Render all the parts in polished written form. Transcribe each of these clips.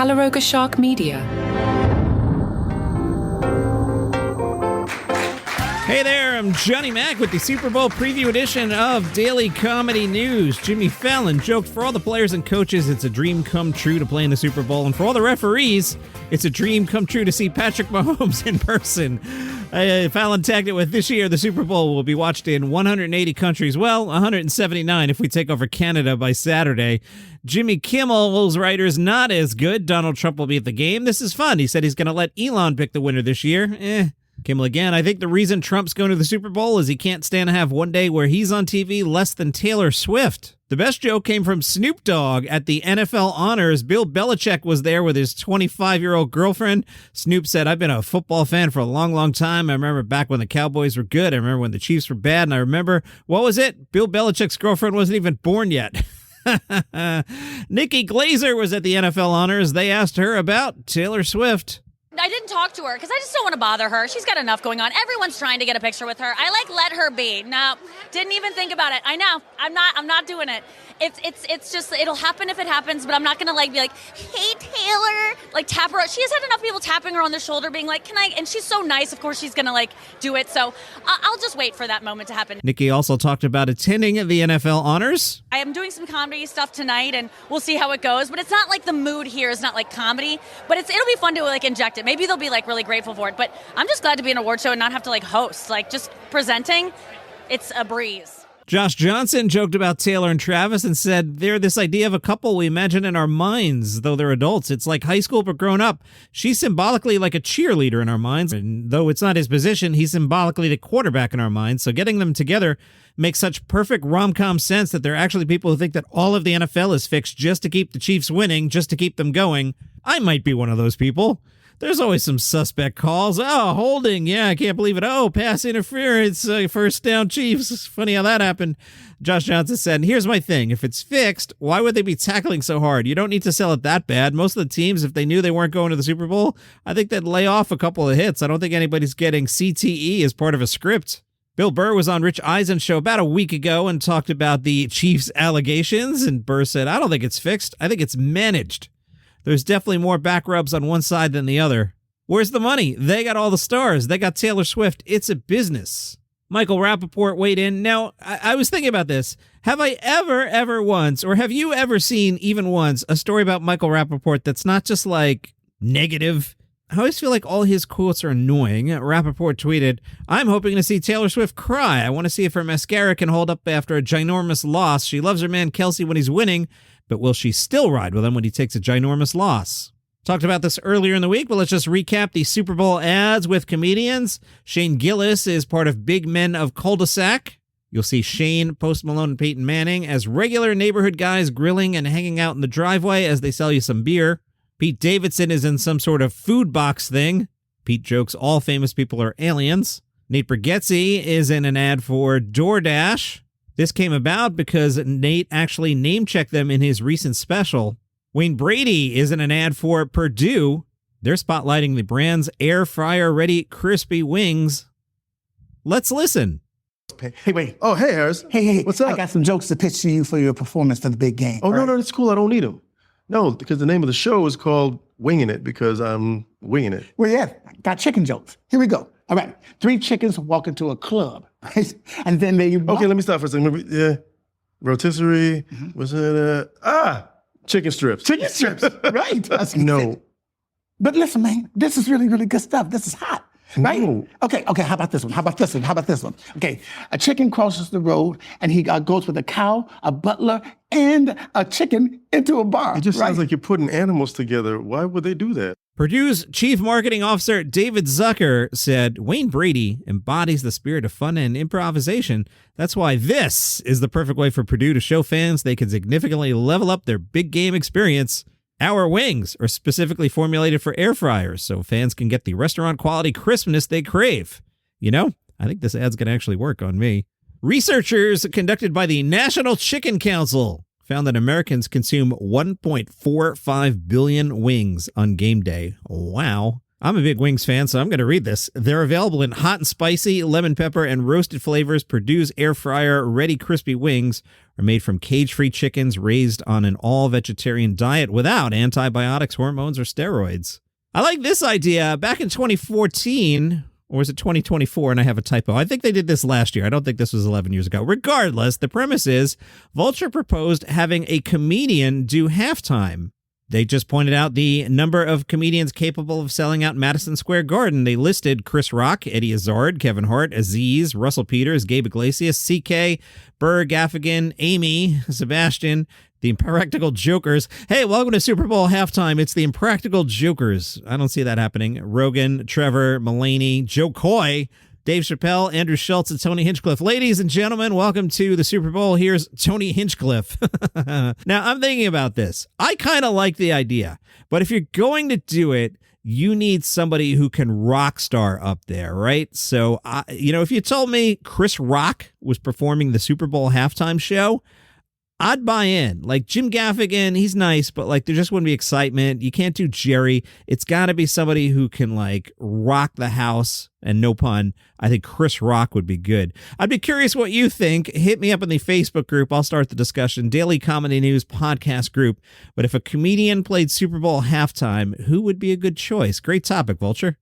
Calaroga Shark Media. Hey there, I'm Johnny Mac with the Super Bowl preview edition of Daily Comedy News. Jimmy Fallon joked for all the players and coaches it's a dream come true to play in the Super Bowl, and for all the referees, it's a dream come true to see Patrick Mahomes in person. Fallon tagged it with, this year the Super Bowl will be watched in 180 countries. Well, 179 if we take over Canada by Saturday. Jimmy Kimmel's writer is not as good. Donald Trump will be at the game. This is fun. He said he's going to let Elon pick the winner this year. Kimmel again. I think the reason Trump's going to the Super Bowl is he can't stand to have one day where he's on TV less than Taylor Swift. The best joke came from Snoop Dogg at the NFL Honors. Bill Belichick was there with his 25-year-old girlfriend. Snoop said, I've been a football fan for a long, long time. I remember back when the Cowboys were good. I remember when the Chiefs were bad. And I remember, what was it? Bill Belichick's girlfriend wasn't even born yet. Nikki Glaser was at the NFL Honors. They asked her about Taylor Swift. I didn't talk to her because I just don't want to bother her. She's got enough going on. Everyone's trying to get a picture with her. I let her be. No, didn't even think about it. I know. I'm not doing it. It's just, it'll happen if it happens, but I'm not going to be like, hey, Taylor, tap her. She has had enough people tapping her on the shoulder being like, can I? And she's so nice. Of course, she's going to do it. So I'll just wait for that moment to happen. Nikki also talked about attending the NFL Honors. I am doing some comedy stuff tonight, and we'll see how it goes. But it's not like the mood here is not like comedy, but it'll be fun to inject it. Maybe they'll be really grateful for it. But I'm just glad to be in an award show and not have to host. Just presenting, it's a breeze. Josh Johnson joked about Taylor and Travis and said they're this idea of a couple we imagine in our minds, though they're adults. It's like high school but grown up. She's symbolically like a cheerleader in our minds, and though it's not his position, he's symbolically the quarterback in our minds. So getting them together makes such perfect rom-com sense that there are actually people who think that all of the NFL is fixed just to keep the Chiefs winning, just to keep them going. I might be one of those people. There's always some suspect calls. Oh, holding. Yeah, I can't believe it. Oh, pass interference. First down Chiefs. It's funny how that happened. Josh Johnson said, and here's my thing. If it's fixed, why would they be tackling so hard? You don't need to sell it that bad. Most of the teams, if they knew they weren't going to the Super Bowl, I think they'd lay off a couple of hits. I don't think anybody's getting CTE as part of a script. Bill Burr was on Rich Eisen's show about a week ago and talked about the Chiefs' allegations. And Burr said, I don't think it's fixed. I think it's managed. There's definitely more back rubs on one side than the other. Where's the money? They got all the stars. They got Taylor Swift. It's a business. Michael Rappaport weighed in. Now, I was thinking about this. Have I ever once, or have you ever seen even once, a story about Michael Rappaport that's not just negative? I always feel like all his quotes are annoying. Rappaport tweeted, I'm hoping to see Taylor Swift cry. I want to see if her mascara can hold up after a ginormous loss. She loves her man Kelsey when he's winning, but will she still ride with him when he takes a ginormous loss? Talked about this earlier in the week, but let's just recap the Super Bowl ads with comedians. Shane Gillis is part of Big Men of Cul-de-sac. You'll see Shane, Post Malone, and Peyton Manning as regular neighborhood guys grilling and hanging out in the driveway as they sell you some beer. Pete Davidson is in some sort of food box thing. Pete jokes all famous people are aliens. Nate Breghezzi is in an ad for DoorDash. This came about because Nate actually name-checked them in his recent special. Wayne Brady is in an ad for Purdue. They're spotlighting the brand's air fryer ready crispy wings. Let's listen. Hey, wait. Oh, hey, Harris. Hey. What's up? I got some jokes to pitch to you for your performance for the big game. Oh, no, it's cool. I don't need them. No, because the name of the show is called Winging It because I'm winging it. Well, yeah, got chicken jokes. Here we go. All right. 3 chickens walk into a club, right? And then they... Okay, let me stop for a second. Yeah. Rotisserie. What's it? Chicken strips. Chicken strips, right. No. But listen, man, this is really, really good stuff. This is hot, right? No. Okay, how about this one? How about this one? Okay, a chicken crosses the road and he goes with a cow, a butler, and a chicken into a bar. It just right? sounds like you're putting animals together. Why would they do that? Purdue's chief marketing officer, David Zucker, said, Wayne Brady embodies the spirit of fun and improvisation. That's why this is the perfect way for Purdue to show fans they can significantly level up their big game experience. Our wings are specifically formulated for air fryers, so fans can get the restaurant quality crispness they crave. You know, I think this ad's going to actually work on me. Researchers conducted by the National Chicken Council found that Americans consume 1.45 billion wings on game day. Wow. I'm a big wings fan, so I'm going to read this. They're available in hot and spicy, lemon pepper, and roasted flavors. Purdue's air fryer ready crispy wings are made from cage-free chickens raised on an all-vegetarian diet without antibiotics, hormones, or steroids. I like this idea. Back in 2014, or was it 2024, and I have a typo. I think they did this last year. I don't think this was 11 years ago. Regardless, the premise is Vulture proposed having a comedian do halftime. They just pointed out the number of comedians capable of selling out Madison Square Garden. They listed Chris Rock, Eddie Izzard, Kevin Hart, Aziz, Russell Peters, Gabe Iglesias, CK, Burr, Gaffigan, Amy, Sebastian, the Impractical Jokers. Hey, welcome to Super Bowl halftime. It's the Impractical Jokers. I don't see that happening. Rogan, Trevor, Mulaney, Joe Coy, Dave Chappelle, Andrew Schultz, and Tony Hinchcliffe. Ladies and gentlemen, welcome to the Super Bowl. Here's Tony Hinchcliffe. Now, I'm thinking about this. I kind of like the idea, but if you're going to do it, you need somebody who can rock star up there, right? So, if you told me Chris Rock was performing the Super Bowl halftime show, I'd buy in. Like Jim Gaffigan, he's nice, but like there just wouldn't be excitement. You can't do Jerry. It's got to be somebody who can like rock the house, and no pun. I think Chris Rock would be good. I'd be curious what you think. Hit me up in the Facebook group. I'll start the discussion. Daily Comedy News podcast group. But if a comedian played Super Bowl halftime, who would be a good choice? Great topic, Vulture.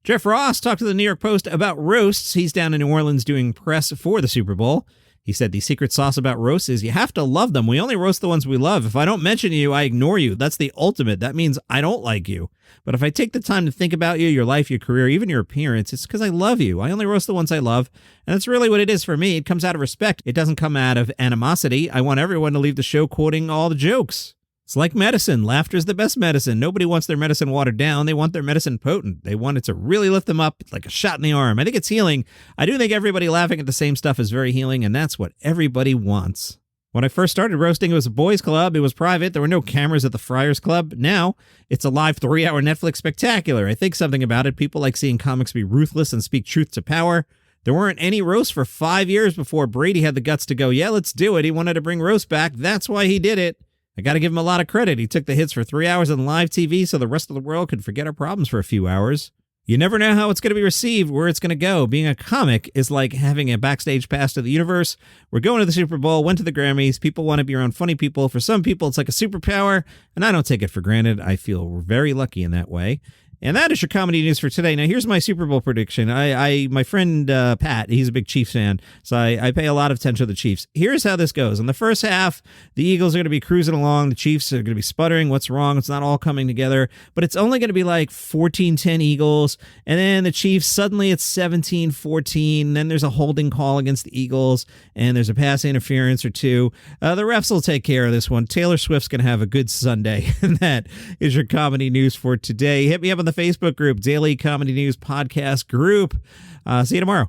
Jeff Ross talked to the New York Post about roasts. He's down in New Orleans doing press for the Super Bowl. He said the secret sauce about roasts is you have to love them. We only roast the ones we love. If I don't mention you, I ignore you. That's the ultimate. That means I don't like you. But if I take the time to think about you, your life, your career, even your appearance, it's because I love you. I only roast the ones I love. And that's really what it is for me. It comes out of respect. It doesn't come out of animosity. I want everyone to leave the show quoting all the jokes. It's like medicine. Laughter is the best medicine. Nobody wants their medicine watered down. They want their medicine potent. They want it to really lift them up. It's like a shot in the arm. I think it's healing. I do think everybody laughing at the same stuff is very healing, and that's what everybody wants. When I first started roasting, it was a boys' club. It was private. There were no cameras at the Friars Club. Now, it's a live 3-hour Netflix spectacular. I think something about it. People like seeing comics be ruthless and speak truth to power. There weren't any roasts for 5 years before Brady had the guts to go, yeah, let's do it. He wanted to bring roast back. That's why he did it. I got to give him a lot of credit. He took the hits for 3 hours on live TV so the rest of the world could forget our problems for a few hours. You never know how it's going to be received, where it's going to go. Being a comic is like having a backstage pass to the universe. We're going to the Super Bowl, went to the Grammys. People want to be around funny people. For some people, it's like a superpower, and I don't take it for granted. I feel very lucky in that way. And that is your comedy news for today. Now, here's my Super Bowl prediction. My friend Pat, he's a big Chiefs fan, so I pay a lot of attention to the Chiefs. Here's how this goes. In the first half, the Eagles are going to be cruising along. The Chiefs are going to be sputtering. What's wrong? It's not all coming together. But it's only going to be like 14-10 Eagles. And then the Chiefs, suddenly it's 17-14. Then there's a holding call against the Eagles, and there's a pass interference or two. The refs will take care of this one. Taylor Swift's going to have a good Sunday. And that is your comedy news for today. Hit me up on the Facebook group, Daily Comedy News Podcast Group. See you tomorrow.